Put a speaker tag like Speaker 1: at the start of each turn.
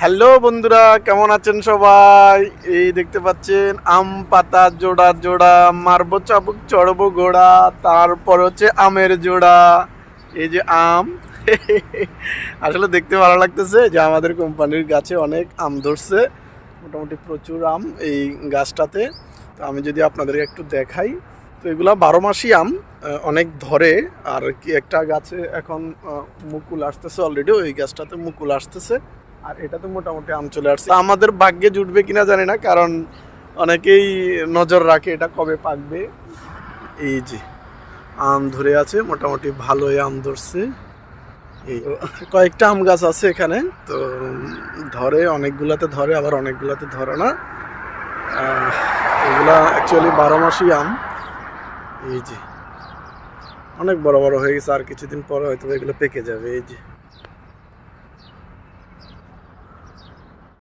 Speaker 1: Hello বন্ধুরা, কেমন আছেন সবাই? এই দেখতে পাচ্ছেন আম পাতা জোড়া জোড়া, মারবো চাবুক চড়বো ঘোড়া, তারপর হচ্ছে আমের জোড়া। এই যে আম আসলে দেখতে ভালো লাগতেছে যে আমাদের কোম্পানির গাছে অনেক আম ধরছে, মোটামুটি প্রচুর আম এই গাছটাতে। তো আমি যদি আপনাদেরকে একটু দেখাই, তো এগুলা 12 মাসই আম, অনেক ধরে। আর কি একটা গাছে এখন মুকুল আসতেছে, অলরেডি ওই গাছটাতে মুকুল আসতেছে, আর এটাতে মোটামুটি আম চলে আসছে। আমাদের ভাগ্যে জুটবে কিনা জানি না, কারণ অনেকেই নজর রাখে এটা কবে পাকবে। এই যে আম ধরে আছে, মোটামুটি ভালোই আম ধরছে। এই কয়েকটা আম গাছ আছে এখানে, তো ধরে অনেকগুলাতে ধরে, আবার অনেকগুলাতে ধরে না। এগুলা অ্যাকচুয়ালি 12 মাসই আম। এই যে অনেক বড় বড় হয়ে গেছে, আর কিছুদিন পরে হয়তো এগুলো পেকে যাবে। এই যে